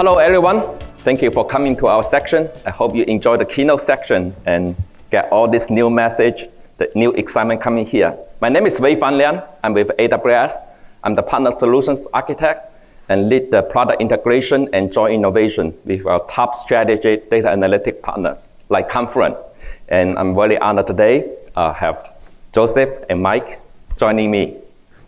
Hello, everyone. Thank you for coming to our section. I hope you enjoy the keynote section and get all this new message, the new excitement coming here. My name is Wei Fan Lian. I'm with AWS. I'm the partner solutions architect and lead the product integration and joint innovation with our top strategic data analytic partners like Confluent. And I'm very honored today have Joseph and Mike joining me.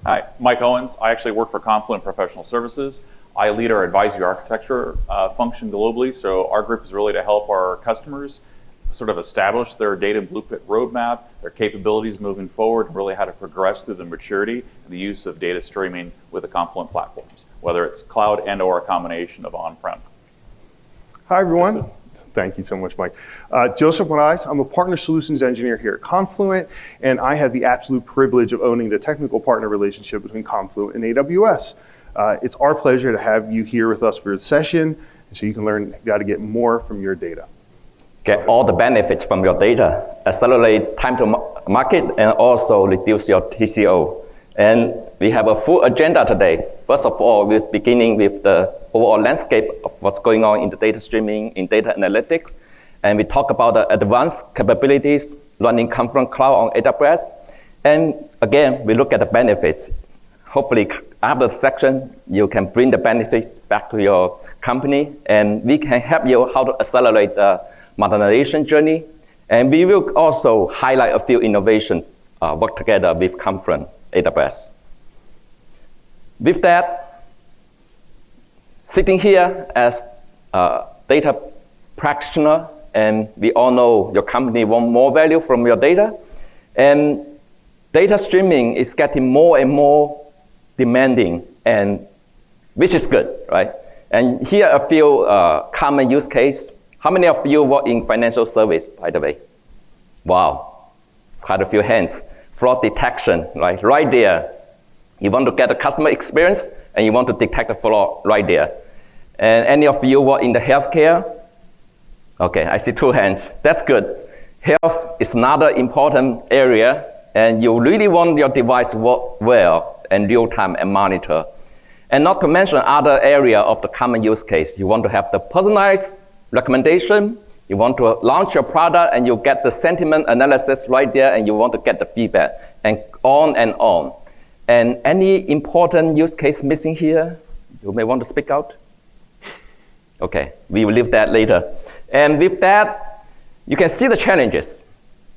Hi, Mike Owens. I actually work for Confluent Professional Services. I lead our advisory architecture function globally. So our group is really to help our customers sort of establish their data blueprint roadmap, their capabilities moving forward, and really how to progress through the maturity and the use of data streaming with the Confluent platforms, whether it's cloud and or a combination of on-prem. Hi, everyone. Thank you so much, Mike. Joseph Moraes, I'm a partner solutions engineer here at Confluent, and I have the absolute privilege of owning the technical partner relationship between Confluent and AWS. It's our pleasure to have you here with us for a session, so you can learn how to get more from your data. Get all the benefits from your data, accelerate time to market, and also reduce your TCO. And we have a full agenda today. First of all, we're beginning with the overall landscape of what's going on in the data streaming, in data analytics. And we talk about the advanced capabilities running Confluent Cloud on AWS. And again, we look at the benefits. Hopefully, after the section, you can bring the benefits back to your company, and we can help you how to accelerate the modernization journey. And we will also highlight a few innovations work together with Confluent AWS. With that, sitting here as a data practitioner, and we all know your company wants more value from your data, and data streaming is getting more and more demanding, and which is good, right? And here are a few common use cases. How many of you work in financial service, by the way? Wow, quite a few hands. Fraud detection, right? Right there. You want to get a customer experience, and you want to detect the fraud right there. And any of you work in the healthcare? Okay, I see 2 hands. That's good. Health is another important area, and you really want your device to work well and real time and monitor. And not to mention other area of the common use case. You want to have the personalized recommendation. You want to launch your product and you get the sentiment analysis right there, and you want to get the feedback, and on and on. And any important use case missing here? You may want to speak out. Okay, we will leave that later. And with that, you can see the challenges.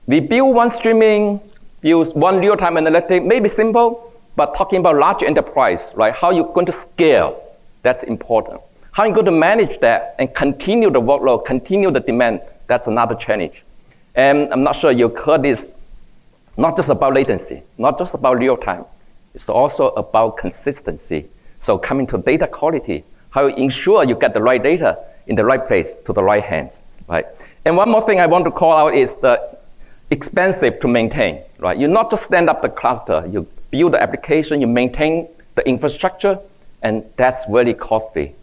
We build one streaming, use one real-time analytic, maybe simple, but talking about large enterprise, right? How you're going to scale, that's important. How are you going to manage that and continue the workload, continue the demand? That's another challenge. And I'm not sure you've heard this, not just about latency, not just about real time. It's also about consistency. So coming to data quality, how you ensure you get the right data in the right place to the right hands, right? And one more thing I want to call out is the expensive to maintain, right? You not just stand up the cluster, you build the application, you maintain the infrastructure, and that's very costly.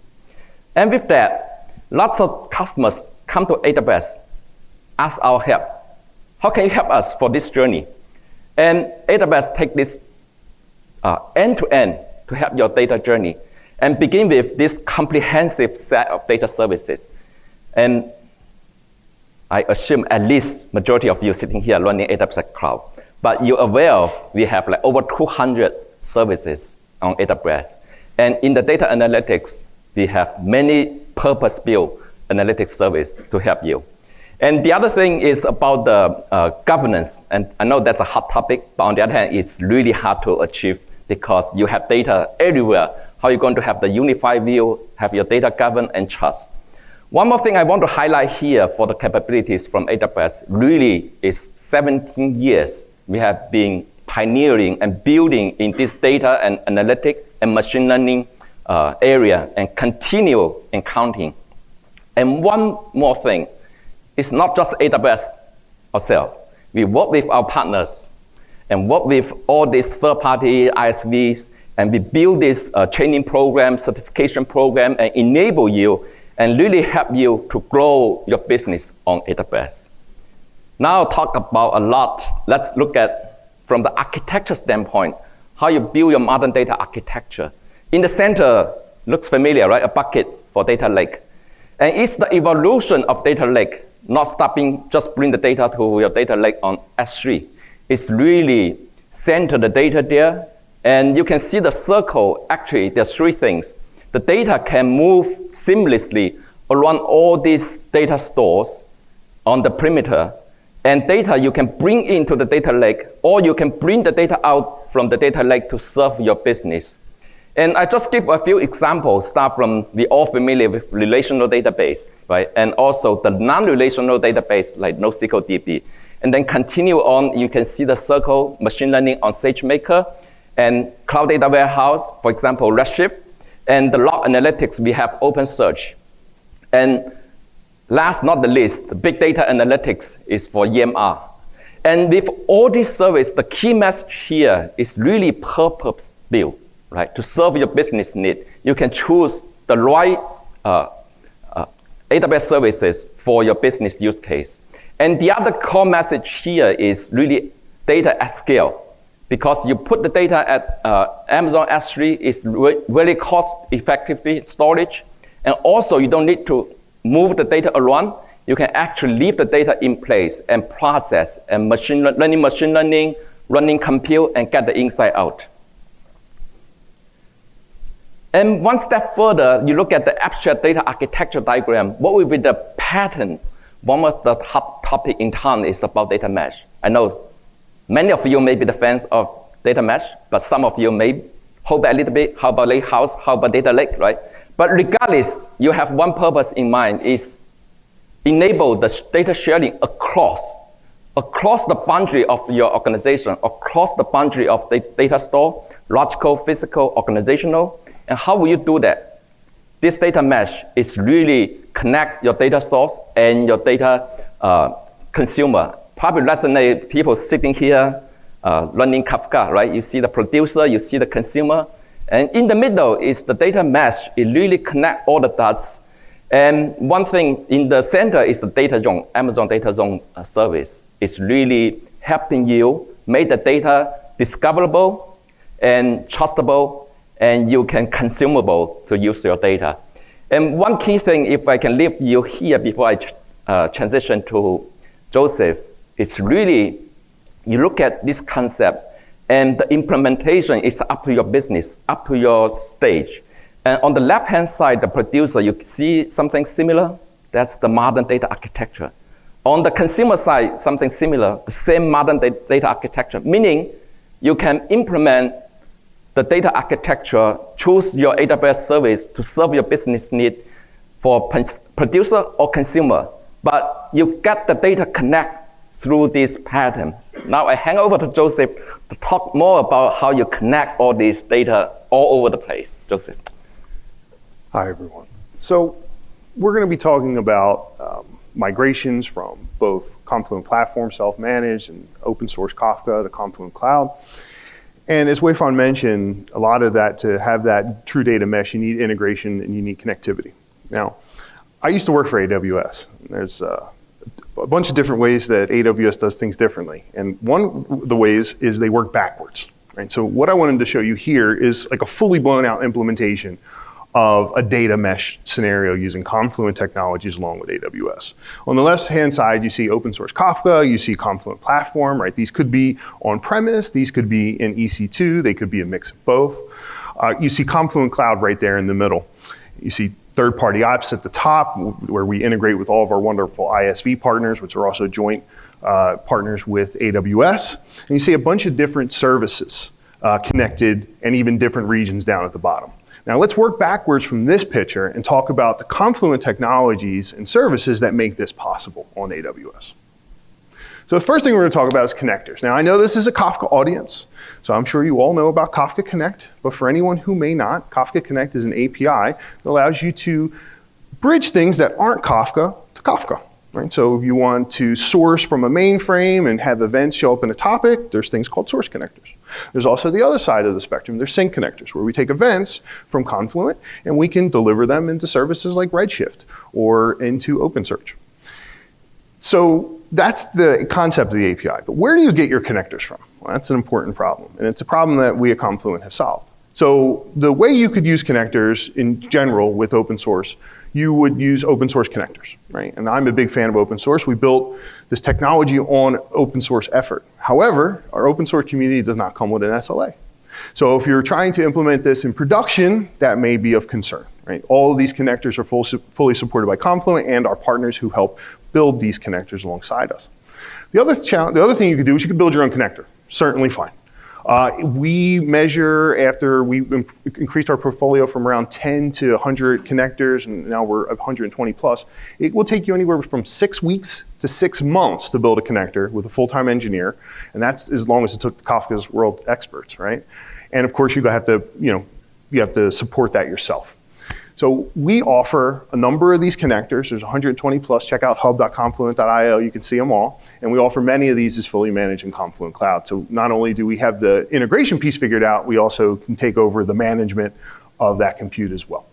And with that, lots of customers come to AWS, ask our help. How can you help us for this journey? And AWS take this end-to-end to help your data journey and begin with this comprehensive set of data services. And I assume at least majority of you sitting here running AWS Cloud. But you're aware we have like over 200 services on AWS. And in the data analytics, we have many purpose-built analytics service to help you. And the other thing is about the governance. And I know that's a hot topic, but on the other hand, it's really hard to achieve because you have data everywhere. How are you going to have the unified view, have your data governed and trust? One more thing I want to highlight here for the capabilities from AWS really is 17 years we have been pioneering and building in this data and analytic and machine learning area and continue in counting. And one more thing, it's not just AWS ourselves. We work with our partners and work with all these third-party ISVs, and we build this training program, certification program, and enable you and really help you to grow your business on AWS. Now I'll talk about a lot. Let's look at, from the architecture standpoint, how you build your modern data architecture. In the center, looks familiar, right? A bucket for data lake. And it's the evolution of data lake, not stopping, just bring the data to your data lake on S3. It's really center the data there. And you can see the circle, actually, there's three things. The data can move seamlessly around all these data stores on the perimeter. And data you can bring into the data lake, or you can bring the data out from the data lake to serve your business. And I just give a few examples, start from, we all familiar with relational database, right? And also the non-relational database like NoSQL DB. And then continue on, you can see the circle, machine learning on SageMaker, and cloud data warehouse, for example, Redshift. And the log analytics, we have OpenSearch. And last not the least, the big data analytics is for EMR. And with all these services, the key message here is really purpose-built, right? To serve your business need. You can choose the right AWS services for your business use case. And the other core message here is really data at scale. Because you put the data at Amazon S3, it's really cost-effective storage. And also, you don't need to move the data around. You can actually leave the data in place and process and machine learning, running compute, and get the insight out. And one step further, you look at the abstract data architecture diagram. What will be the pattern? One of the hot topic in town is about data mesh. I know many of you may be the fans of data mesh, but some of you may hold back a little bit. How about lakehouse? How about data lake, right? But regardless, you have one purpose in mind, is enable the data sharing across the boundary of your organization, across the boundary of the data store, logical, physical, organizational. And how will you do that? This data mesh is really connect your data source and your data consumer. Probably resonate people sitting here running Kafka, right? You see the producer, you see the consumer. And in the middle is the data mesh. It really connects all the dots. And one thing in the center is the data zone, Amazon Data Zone service. It's really helping you make the data discoverable and trustable, and you can consumable to use your data. And one key thing, if I can leave you here before I transition to Joseph, it's really, you look at this concept, and the implementation is up to your business, up to your stage. And on the left-hand side, the producer, you see something similar? That's the modern data architecture. On the consumer side, something similar, the same modern data architecture, meaning you can implement the data architecture, choose your AWS service to serve your business need for producer or consumer. But you get the data connect through this pattern. Now I hand over to Joseph to talk more about how you connect all this data all over the place. Joseph. Hi, everyone. So we're going to be talking about migrations from both Confluent Platform, self-managed, and open source Kafka to Confluent Cloud. And as Wei-Fan mentioned, a lot of that, to have that true data mesh, you need integration and you need connectivity. Now, I used to work for AWS. There's a bunch of different ways that AWS does things differently. And one of the ways is they work backwards. Right? So what I wanted to show you here is like a fully blown out implementation of a data mesh scenario using Confluent technologies along with AWS. On the left-hand side, you see open source Kafka, you see Confluent Platform, right? These could be on-premise, these could be in EC2, they could be a mix of both. You see Confluent Cloud right there in the middle. You see third-party apps at the top, where we integrate with all of our wonderful ISV partners, which are also joint partners with AWS. And you see a bunch of different services connected, and even different regions down at the bottom. Now let's work backwards from this picture and talk about the Confluent technologies and services that make this possible on AWS. So the first thing we're going to talk about is connectors. Now I know this is a Kafka audience, so I'm sure you all know about Kafka Connect, but for anyone who may not, Kafka Connect is an API that allows you to bridge things that aren't Kafka to Kafka. Right? So if you want to source from a mainframe and have events show up in a topic, there's things called source connectors. There's also the other side of the spectrum, there's sync connectors, where we take events from Confluent and we can deliver them into services like Redshift or into OpenSearch. So that's the concept of the API. But where do you get your connectors from? Well, that's an important problem. And it's a problem that we at Confluent have solved. So the way you could use connectors in general with open source, you would use open source connectors, right? And I'm a big fan of open source. We built this technology on open source effort. However, our open source community does not come with an SLA. So if you're trying to implement this in production, that may be of concern, right? All of these connectors are fully supported by Confluent and our partners who help build these connectors alongside us. The other thing you could do is you could build your own connector. Certainly fine. We measure after we increased our portfolio from around 10 to 100 connectors, and now we're 120 plus. It will take you anywhere from 6 weeks to 6 months to build a connector with a full-time engineer, and that's as long as it took Kafka's world experts, right? And of course, you have to support that yourself. So we offer a number of these connectors. There's 120 plus. Check out hub.confluent.io. You can see them all. And we offer many of these as fully managed in Confluent Cloud. So not only do we have the integration piece figured out, we also can take over the management of that compute as well.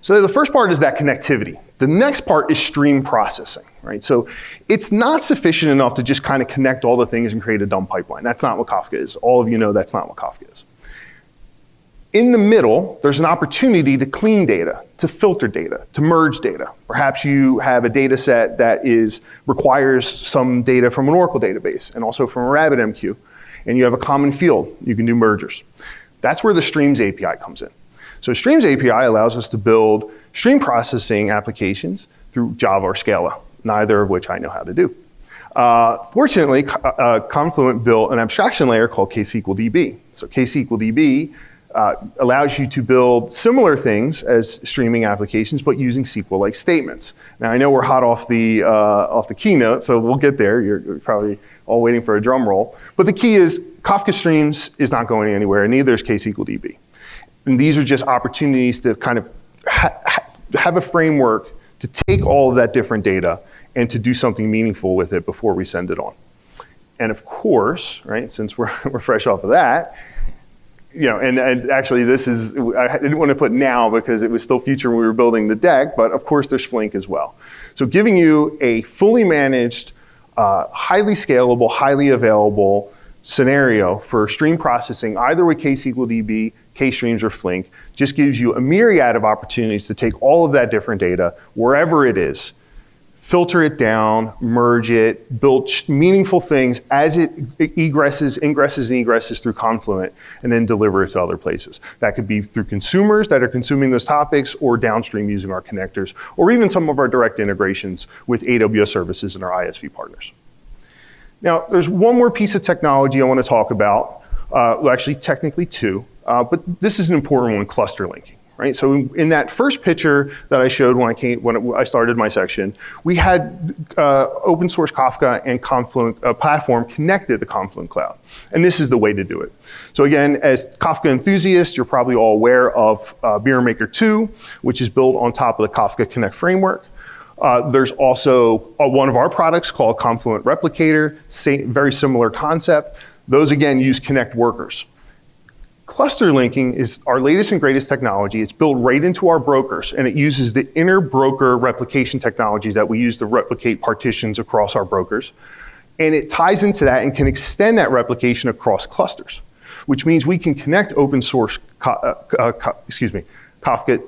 So the first part is that connectivity. The next part is stream processing, right? So it's not sufficient enough to just kind of connect all the things and create a dumb pipeline. That's not what Kafka is. All of you know that's not what Kafka is. In the middle, there's an opportunity to clean data, to filter data, to merge data. Perhaps you have a data set that requires some data from an Oracle database and also from a RabbitMQ, and you have a common field. You can do mergers. That's where the Streams API comes in. So Streams API allows us to build stream processing applications through Java or Scala, neither of which I know how to do. Fortunately, Confluent built an abstraction layer called KSQLDB. So KSQLDB allows you to build similar things as streaming applications, but using SQL-like statements. Now, I know we're hot off the keynote, so we'll get there. You're probably all waiting for a drum roll. But the key is Kafka Streams is not going anywhere, and neither is KSQLDB. And these are just opportunities to kind of have a framework to take all of that different data and to do something meaningful with it before we send it on. And of course, right, since we're fresh off of that, and actually this is, I didn't want to put now because it was still future when we were building the deck, but of course there's Flink as well. So giving you a fully managed, highly scalable, highly available scenario for stream processing, either with KSQLDB, K-Streams, or Flink, just gives you a myriad of opportunities to take all of that different data, wherever it is, filter it down, merge it, build meaningful things as it ingresses and egresses through Confluent, and then deliver it to other places. That could be through consumers that are consuming those topics, or downstream using our connectors, or even some of our direct integrations with AWS services and our ISV partners. Now, there's one more piece of technology I want to talk about, well, actually technically two, but this is an important one, cluster linking. Right, so in that first picture that I showed when I started my section, we had open source Kafka and Confluent platform connected to Confluent Cloud, and this is the way to do it. So again, as Kafka enthusiasts, you're probably all aware of Beer Maker 2, which is built on top of the Kafka Connect framework. There's also one of our products called Confluent Replicator, very similar concept. Those again use Connect workers. Cluster linking is our latest and greatest technology. It's built right into our brokers, and it uses the inner broker replication technology that we use to replicate partitions across our brokers. And it ties into that and can extend that replication across clusters, which means we can connect open source Kafka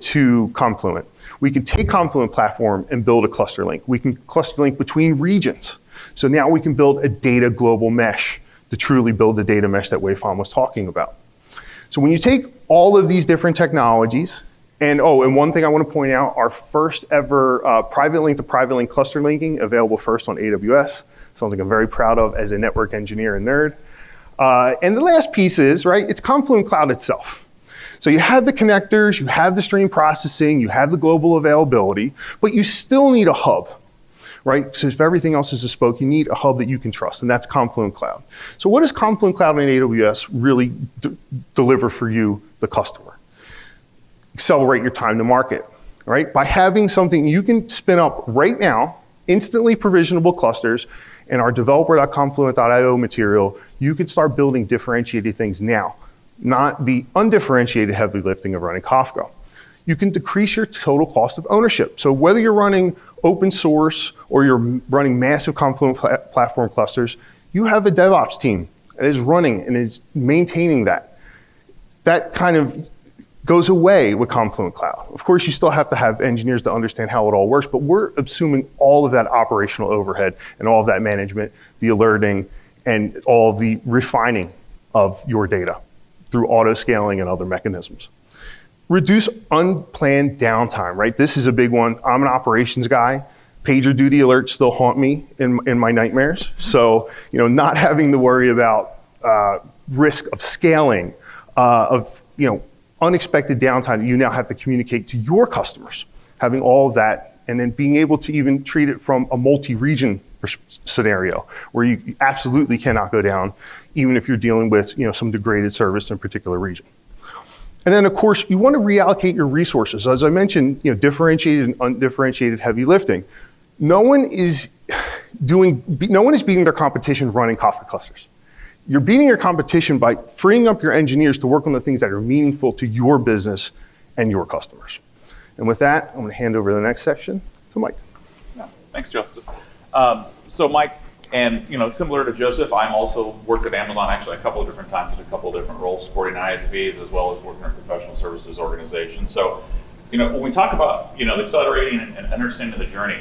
to Confluent. We can take Confluent platform and build a cluster link. We can cluster link between regions. So now we can build a data global mesh to truly build the data mesh that Wei-Fan was talking about. So when you take all of these different technologies, and one thing I want to point out, our first ever private link to private link cluster linking, available first on AWS, something I'm very proud of as a network engineer and nerd. And the last piece is, right, it's Confluent Cloud itself. So you have the connectors, you have the stream processing, you have the global availability, but you still need a hub. Right? So if everything else is a spoke, you need a hub that you can trust, and that's Confluent Cloud. So what does Confluent Cloud and AWS really deliver for you, the customer? Accelerate your time to market, right? By having something you can spin up right now, instantly provisionable clusters, and our developer.confluent.io material, you can start building differentiated things now, not the undifferentiated heavy lifting of running Kafka. You can decrease your total cost of ownership. So whether you're running open source or you're running massive Confluent platform clusters, you have a DevOps team that is running and is maintaining that. that kind of goes away with Confluent Cloud. Of course, you still have to have engineers to understand how it all works, but we're assuming all of that operational overhead and all of that management, the alerting, and all of the refining of your data through auto scaling and other mechanisms. Reduce unplanned downtime, right? This is a big one. I'm an operations guy. Pager duty alerts still haunt me in my nightmares. So, not having to worry about risk of scaling, of unexpected downtime that you now have to communicate to your customers, having all of that, and then being able to even treat it from a multi-region scenario where you absolutely cannot go down, even if you're dealing with some degraded service in a particular region. And then, of course, you want to reallocate your resources. As I mentioned, differentiated and undifferentiated heavy lifting. No one is beating their competition running Kafka clusters. You're beating your competition by freeing up your engineers to work on the things that are meaningful to your business and your customers. And with that, I'm going to hand over the next section to Mike. Yeah, thanks, Joseph. So Mike, and similar to Joseph, I'm also worked at Amazon actually a couple of different times in a couple of different roles, supporting ISVs as well as working in a professional services organization. So, when we talk about accelerating and understanding the journey.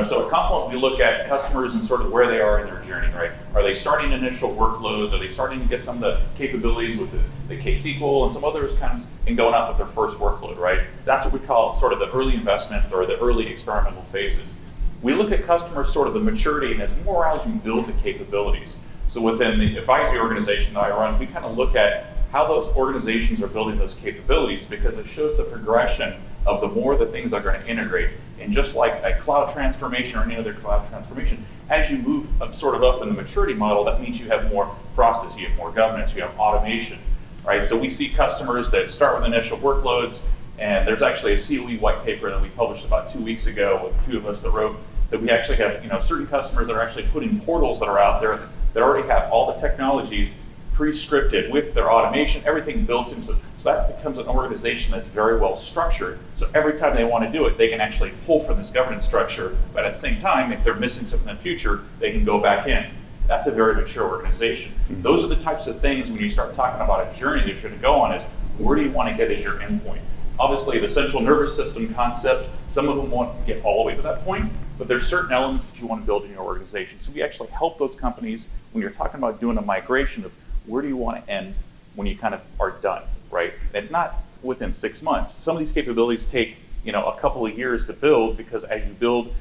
So at Confluent, we look at customers and sort of where they are in their journey, right? Are they starting initial workloads? Are they starting to get some of the capabilities with the KSQL and some others kinds and going out with their first workload, right? That's what we call sort of the early investments or the early experimental phases. We look at customers sort of the maturity, and it's more as you build the capabilities. So within the advisory organization that I run, we kind of look at how those organizations are building those capabilities because it shows the progression of the more the things they're going to integrate. And just like a cloud transformation or any other cloud transformation, as you move sort of up in the maturity model, that means you have more process, you have more governance, you have automation, right? So we see customers that start with initial workloads, and there's actually a COE white paper that we published about 2 weeks ago with a few of us that wrote that we actually have certain customers that are actually putting portals that are out there that already have all the technologies pre-scripted with their automation, everything built into it. So that becomes an organization that's very well structured. So every time they want to do it, they can actually pull from this governance structure. But at the same time, if they're missing something in the future, they can go back in. That's a very mature organization. Mm-hmm. Those are the types of things when you start talking about a journey that you're going to go on is where do you want to get as your endpoint? Obviously, the central nervous system concept, some of them won't get all the way to that point, but there's certain elements that you want to build in your organization. So we actually help those companies when you're talking about doing a migration of where do you want to end when you kind of are done, right? And it's not within 6 months. Some of these capabilities take, a couple of years to build because as you build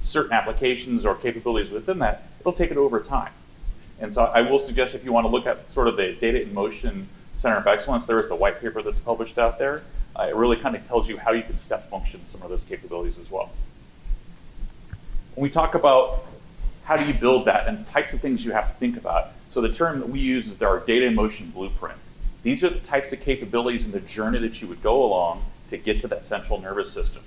certain applications or capabilities within that, it'll take it over time. And so I will suggest if you want to look at sort of the Data in Motion Center of Excellence, there is the white paper that's published out there. It really kind of tells you how you can step function some of those capabilities as well. When we talk about how do you build that and the types of things you have to think about, so the term that we use is our Data in Motion Blueprint. These are the types of capabilities in the journey that you would go along to get to that central nervous system.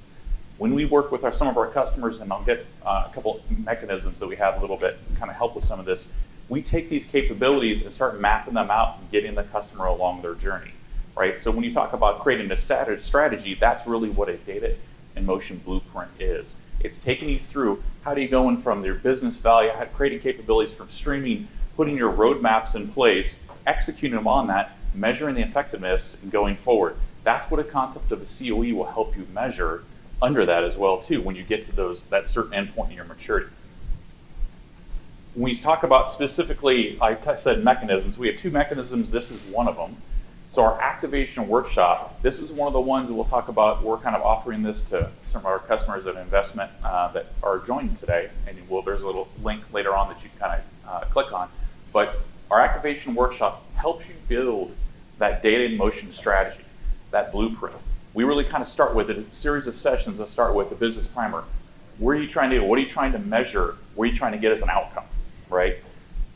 When we work with some of our customers, and I'll get a couple mechanisms that we have a little bit kind of help with some of this, we take these capabilities and start mapping them out and getting the customer along their journey, right? So when you talk about creating a strategy, that's really what a Data in Motion Blueprint is. It's taking you through how do you go in from your business value, creating capabilities from streaming, putting your roadmaps in place, executing them on that, measuring the effectiveness, and going forward. That's what a concept of a COE will help you measure under that as well too when you get to that certain endpoint in your maturity. When we talk about specifically, I said mechanisms, we have 2 mechanisms, this is one of them. So our activation workshop, this is one of the ones that we'll talk about. We're kind of offering this to some of our customers at investment that are joining today. And there's a little link later on that you can kind of click on. But our activation workshop helps you build that data in motion strategy, that blueprint. We really kind of start with it. It's a series of sessions that start with the business primer. Where are you trying to do? What are you trying to measure? Where are you trying to get as an outcome, right?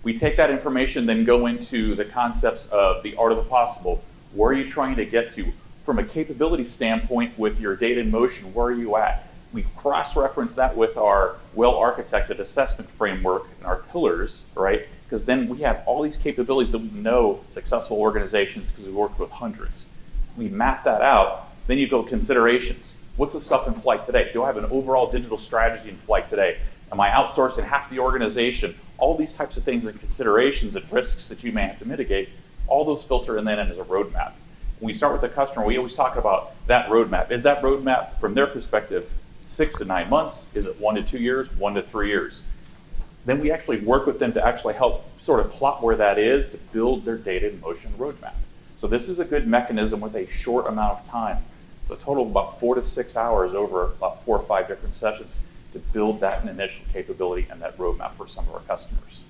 We take that information, then go into the concepts of the art of the possible. Where are you trying to get to? From a capability standpoint with your data in motion, where are you at? We cross-reference that with our well-architected assessment framework and our pillars, right? Because then we have all these capabilities that we know successful organizations because we worked with hundreds. We map that out, then you go considerations. What's the stuff in flight today? Do I have an overall digital strategy in flight today? Am I outsourcing half the organization? All these types of things and considerations and risks that you may have to mitigate, all those filter and then as a roadmap. when we start with the customer, we always talk about that roadmap. Is that roadmap, from their perspective, 6 to 9 months? Is it 1 to 2 years, 1 to 3 years? Then we actually work with them to actually help sort of plot where that is to build their data in motion roadmap. So this is a good mechanism with a short amount of time. It's a total of about 4 to 6 hours over about 4 or 5 different sessions to build that initial capability and that roadmap for some of our customers.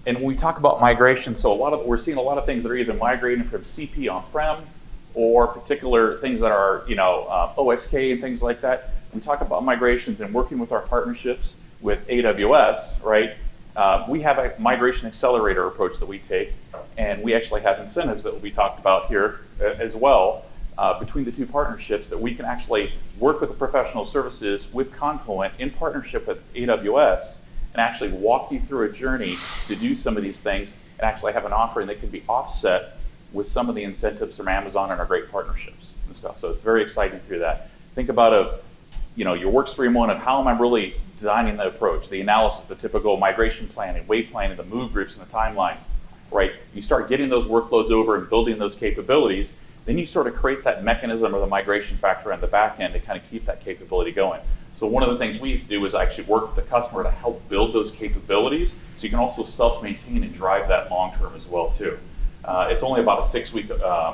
And when we talk about migration, so we're seeing a lot of things that are either migrating from CP on-prem or particular things that are, OSK and things like that. We talk about migrations and working with our partnerships with AWS, right? We have a migration accelerator approach that we take, and we actually have incentives that will be talked about here as well between the two partnerships that we can actually work with the professional services with Confluent in partnership with AWS and actually walk you through a journey to do some of these things and actually have an offering that can be offset with some of the incentives from Amazon and our great partnerships and stuff. So it's very exciting through that. Think about your work stream one of how am I really designing the approach, the analysis, the typical migration planning, wave planning, the move groups and the timelines, right? You start getting those workloads over and building those capabilities, then you sort of create that mechanism or the migration factor on the back end to kind of keep that capability going. So one of the things we do is actually work with the customer to help build those capabilities so you can also self-maintain and drive that long-term as well too. It's only about a 6-week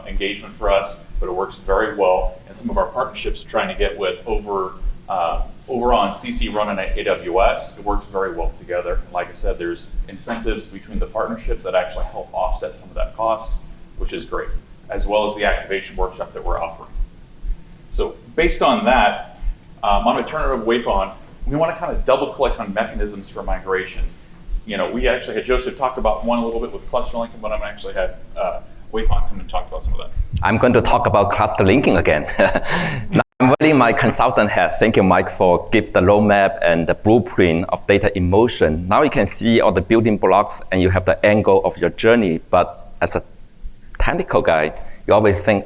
engagement for us, but it works very well. And some of our partnerships are trying to get with over on CC running at AWS, it works very well together. And like I said, there's incentives between the partnerships that actually help offset some of that cost, which is great, as well as the activation workshop that we're offering. So based on that, I'm going to turn it over to Wei-Fan. We want to kind of double click on mechanisms for migrations. We actually had Joseph talk about one a little bit with cluster linking, but I'm actually had Wei-Fan come and talk about some of that. I'm going to talk about cluster linking again. Now, I'm wearing my consultant hat. Thank you, Mike, for giving the roadmap and the blueprint of data in motion. Now you can see all the building blocks and you have the angle of your journey. But as a technical guy, you always think,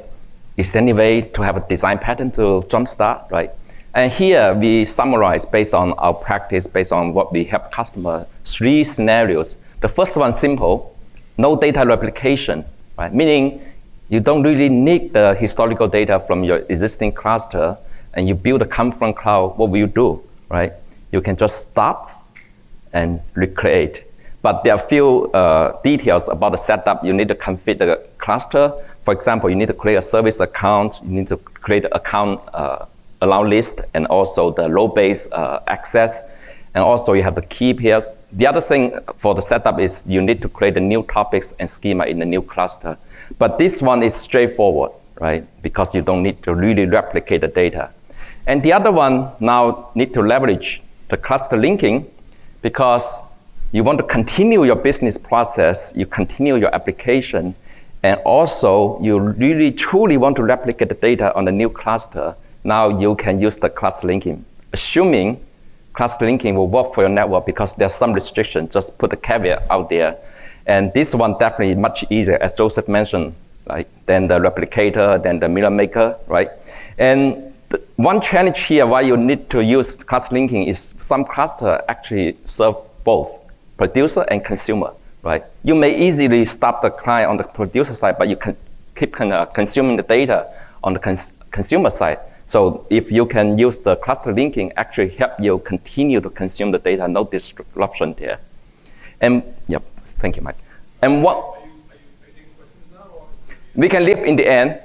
is there any way to have a design pattern to jumpstart, right? And here we summarize based on our practice, based on what we help customers, 3 scenarios. The first one, simple, no data replication, right? Meaning you don't really need the historical data from your existing cluster and you build a Confluent Cloud, what will you do, right? You can just stop and recreate. But there are a few details about the setup. You need to configure the cluster. For example, you need to create a service account. You need to create an account allow list and also the role-based access. And also you have the key pairs. The other thing for the setup is you need to create the new topics and schema in the new cluster. But this one is straightforward, right? Because you don't need to really replicate the data. And the other one now need to leverage the cluster linking because you want to continue your business process, you continue your application, and also you really truly want to replicate the data on the new cluster. Now you can use the cluster linking, assuming cluster linking will work for your network because there's some restriction, just put a caveat out there. And this one definitely much easier, as Joseph mentioned, right? Than the replicator, than the mirror maker, right? And one challenge here why you need to use cluster linking is some cluster actually serve both producer and consumer, right? You may easily stop the client on the producer side, but you can keep consuming the data on the consumer side. So if you can use the cluster linking, actually help you continue to consume the data, no disruption there. And yep, thank you, Mike. And what Are you taking questions now, or? we can leave in the end,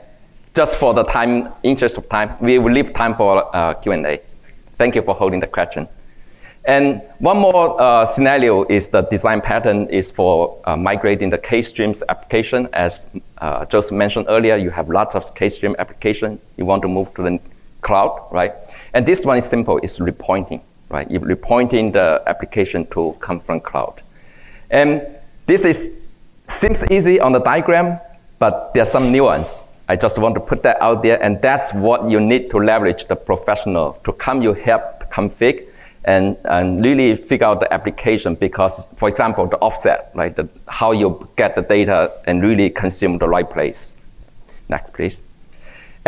just for the time, interest of time, we will leave time for Q&A. Thank you for holding the question. And one more scenario is the design pattern is for migrating the K-streams application. As Joseph mentioned earlier, you have lots of K-stream application. You want to move to the cloud, right? And this one is simple, it's repointing, right? You're repointing the application to Confluent Cloud. And this seems easy on the diagram, but there's some nuance. I just want to put that out there, and that's what you need to leverage the professional to come you help config and really figure out the application because, for example, the offset, right? How you get the data and really consume the right place. Next, please.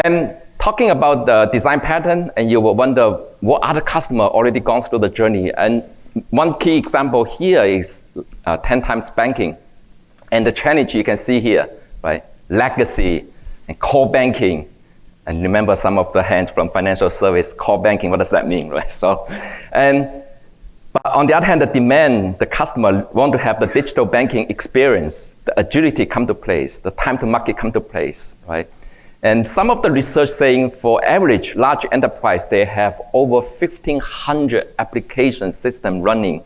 And talking about the design pattern, and you will wonder what other customer already gone through the journey. And one key example here is 10 times banking. And the challenge you can see here, right? Legacy and core banking. And remember some of the hands from financial service, core banking, what does that mean, right? But on the other hand, the demand, the customer want to have the digital banking experience, the agility come to place, the time to market come to place, right? And some of the research saying for average large enterprise, they have over 1,500 application system running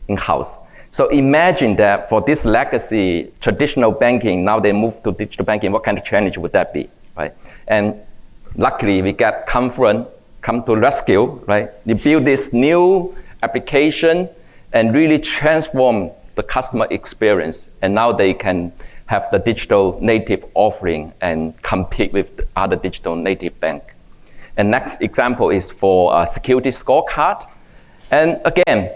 in-house. So imagine that for this legacy traditional banking, now they move to digital banking, what kind of challenge would that be, right? And luckily we got Confluent come to rescue, right? They build this new application and really transform the customer experience. And now they can have the digital native offering and compete with the other digital native bank. And next example is for a security scorecard. And again,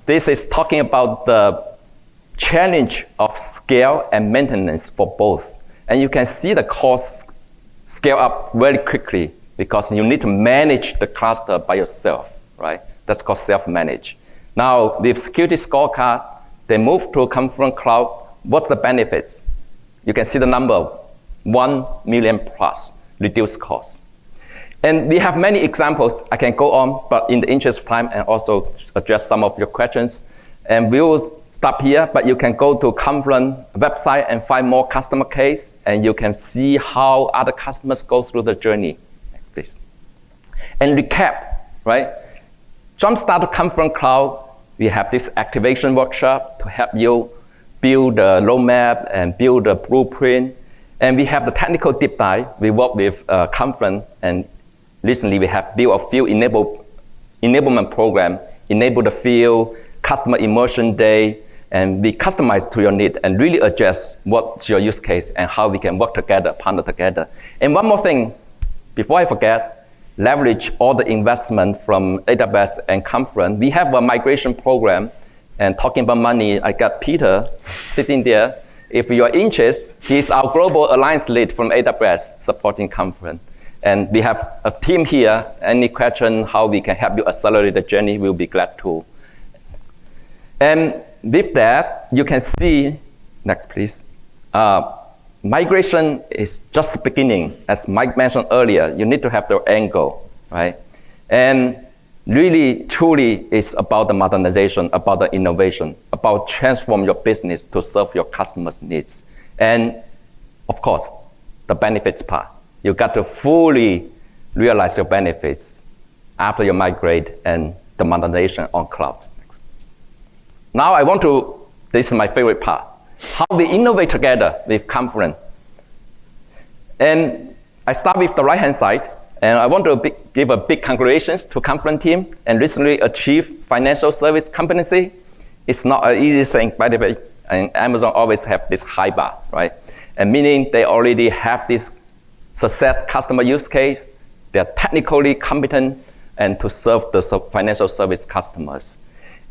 this is talking about the challenge of scale and maintenance for both. And you can see the costs scale up very quickly because you need to manage the cluster by yourself, right? That's called self-manage. Now, with security scorecard, they move to Confluent Cloud. What's the benefits? You can see the number, 1 million plus reduced costs. And we have many examples. I can go on, but in the interest of time and also address some of your questions. And we will stop here, but you can go to Confluent website and find more customer case, and you can see how other customers go through the journey. Next, please. And recap, right? Jumpstart to Confluent Cloud, we have this activation workshop to help you build a roadmap and build a blueprint. And we have the technical deep dive. We work with Confluent, and recently we have built a few enablement program, enable the field, customer immersion day, and we customize to your need and really adjust what's your use case and how we can work together, partner together. And one more thing, before I forget, leverage all the investment from AWS and Confluent. We have a migration program, and talking about money, I got Peter sitting there. If you are interested, he's our global alliance lead from AWS supporting Confluent. And we have a team here. Any question how we can help you accelerate the journey, we'll be glad to. And with that, you can see, next please, migration is just the beginning. As Mike mentioned earlier, you need to have the end goal, right? And really, truly, it's about the modernization, about the innovation, about transform your business to serve your customers' needs. And of course, the benefits part. You got to fully realize your benefits after you migrate and the modernization on cloud. Next. Now this is my favorite part, how we innovate together with Confluent. And I start with the right-hand side, and I want to give a big congratulations to Confluent team and recently achieved financial service competency. It's not an easy thing, by the way, and Amazon always have this high bar, right? And meaning they already have this success customer use case, they're technically competent and to serve the financial service customers.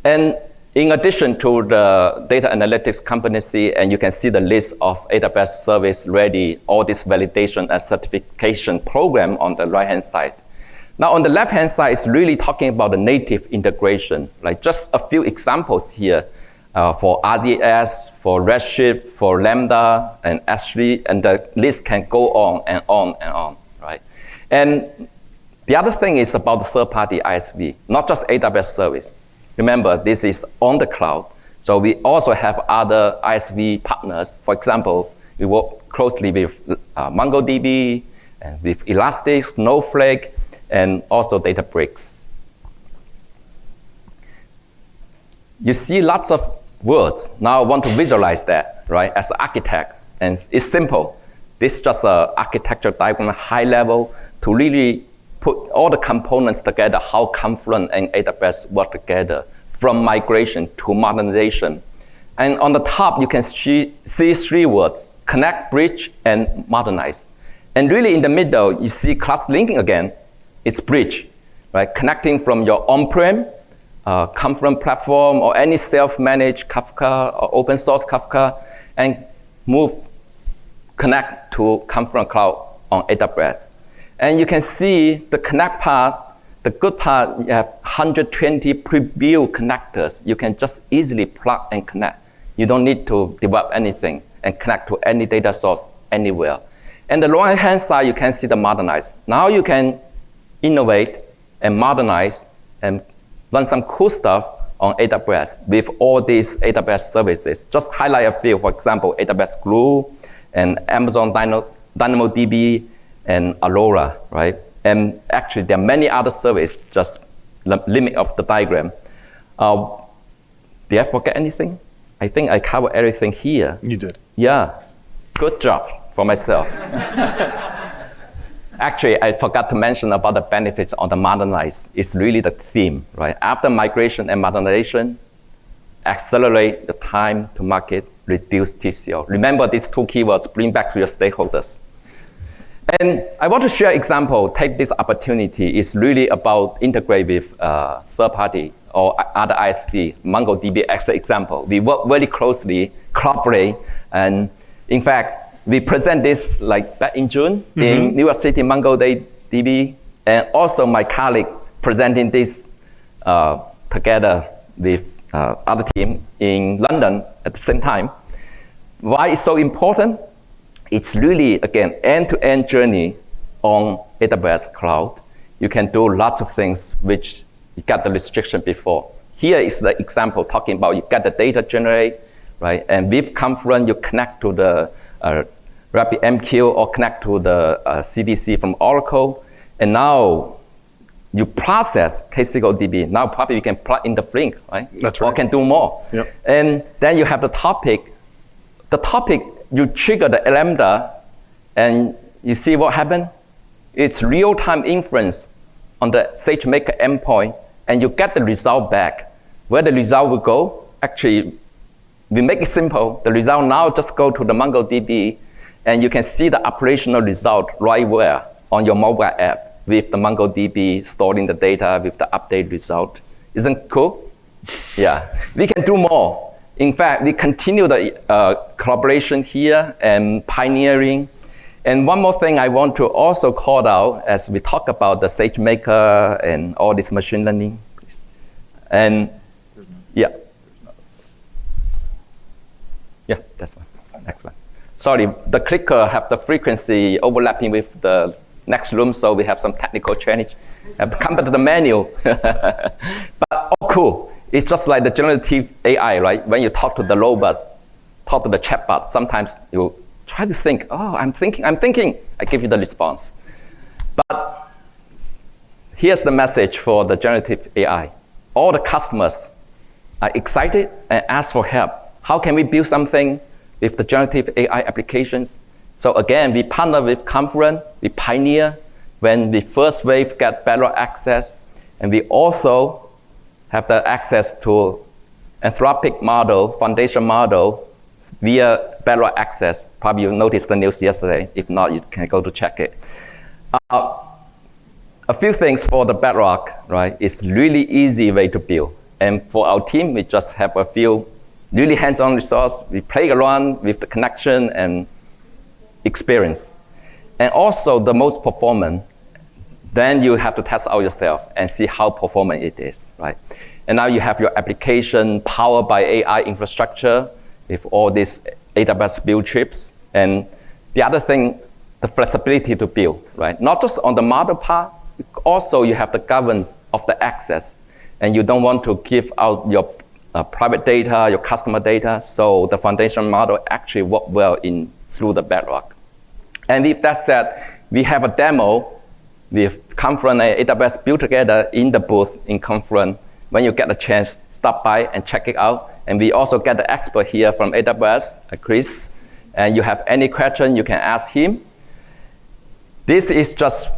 And in addition to the data analytics competency, and you can see the list of AWS service ready, all this validation and certification program on the right-hand side. Now on the left-hand side is really talking about the native integration, like just a few examples here for RDS, for Redshift, for Lambda, and S3, and the list can go on and on and on, right? And the other thing is about the third-party ISV, not just AWS service. Remember, this is on the cloud, so we also have other ISV partners. For example, we work closely with MongoDB, and with Elastic, Snowflake, and also Databricks. You see lots of words. Now I want to visualize that, right, as an architect. And it's simple. This is just an architecture diagram, high level, to really put all the components together, how Confluent and AWS work together from migration to modernization. And on the top, you can see three words, connect, bridge, and modernize. And really in the middle, you see class linking again. It's bridge, right? Connecting from your on-prem, Confluent platform, or any self-managed Kafka or open source Kafka, and connect to Confluent Cloud on AWS. And you can see the connect part, the good part, you have 120 pre-built connectors. You can just easily plug and connect. You don't need to develop anything and connect to any data source anywhere. And the right-hand side, you can see the modernize. Now you can innovate and modernize and run some cool stuff on AWS with all these AWS services. Just highlight a few, for example, AWS Glue and Amazon DynamoDB and Aurora, right? And actually, there are many other services, just the limit of the diagram. Did I forget anything? I think I covered everything here. You did. Yeah, good job for myself. Actually, I forgot to mention about the benefits on the modernize. It's really the theme, right? After migration and modernization, accelerate the time to market, reduce TCO. Remember these two keywords, bring back to your stakeholders. And I want to share an example, take this opportunity. It's really about integrate with third party or other ISV, MongoDB as an example. We work very closely, collaborate, and in fact, we present this like back in June in New York City, MongoDB, and also my colleague presenting this together with other team in London at the same time. Why it's so important? It's really, again, end-to-end journey on AWS Cloud. You can do lots of things which you got the restriction before. Here is the example talking about you get the data generate, right? And with Confluent, you connect to the RabbitMQ or connect to the CDC from Oracle. And now you process KSQLDB. Now probably you can plug in the Flink, right? That's right. Or can do more. Yep. And then you have the topic. The topic, you trigger the Lambda, and you see what happened? It's real-time inference on the SageMaker endpoint, and you get the result back. Where the result will go, actually, we make it simple. The result now just go to the MongoDB, and you can see the operational result right where on your mobile app with the MongoDB storing the data with the update result. Isn't it cool? Yeah, we can do more. In fact, we continue the collaboration here and pioneering. And one more thing I want to also call out as we talk about the SageMaker and all this machine learning. Please. And yeah. Yeah, that's one. Next one. Sorry, the clicker have the frequency overlapping with the next room, so we have some technical challenge. Have to come back to the menu. But all cool. It's just like the generative AI, right? When you talk to the robot, talk to the chatbot, sometimes you try to think, oh, I'm thinking, I give you the response. But here's the message for the generative AI. All the customers are excited and ask for help. How can we build something with the generative AI applications? So again, we partner with Confluent, we pioneer when the first wave got Bedrock access, and we also have the access to Anthropic model, foundation model via Bedrock access. Probably you noticed the news yesterday. If not, you can go to check it. A few things for the Bedrock, right? It's really easy way to build. And for our team, we just have a few really hands-on resource. We play around with the connection and experience. And also the most performant, then you have to test out yourself and see how performant it is, right? And now you have your application powered by AI infrastructure with all these AWS build trips. And the other thing, the flexibility to build, right? Not just on the model part, also you have the governance of the access. And you don't want to give out your private data, your customer data, so the foundation model actually work well through the Bedrock. And with that said, we have a demo with Confluent and AWS built together in the booth in Confluent. When you get a chance, stop by and check it out. And we also get the expert here from AWS, Chris. And you have any question, you can ask him. This is just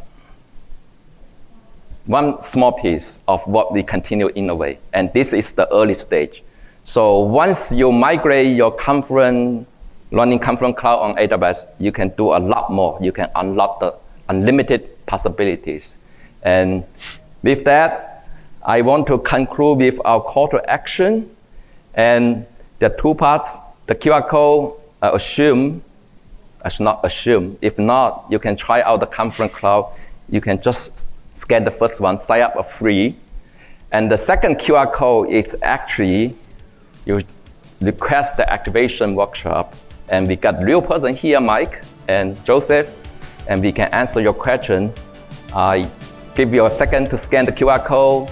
one small piece of what we continue to innovate. And this is the early stage. So once you migrate your Confluent, running Confluent Cloud on AWS, you can do a lot more. You can unlock the unlimited possibilities. And with that, I want to conclude with our call to action. And there are two parts. The QR code, I should not assume. If not, you can try out the Confluent Cloud. You can just scan the first one, sign up for free. And the second QR code is actually, you request the activation workshop. And we got real person here, Mike and Joseph, and we can answer your question. I give you a second to scan the QR code,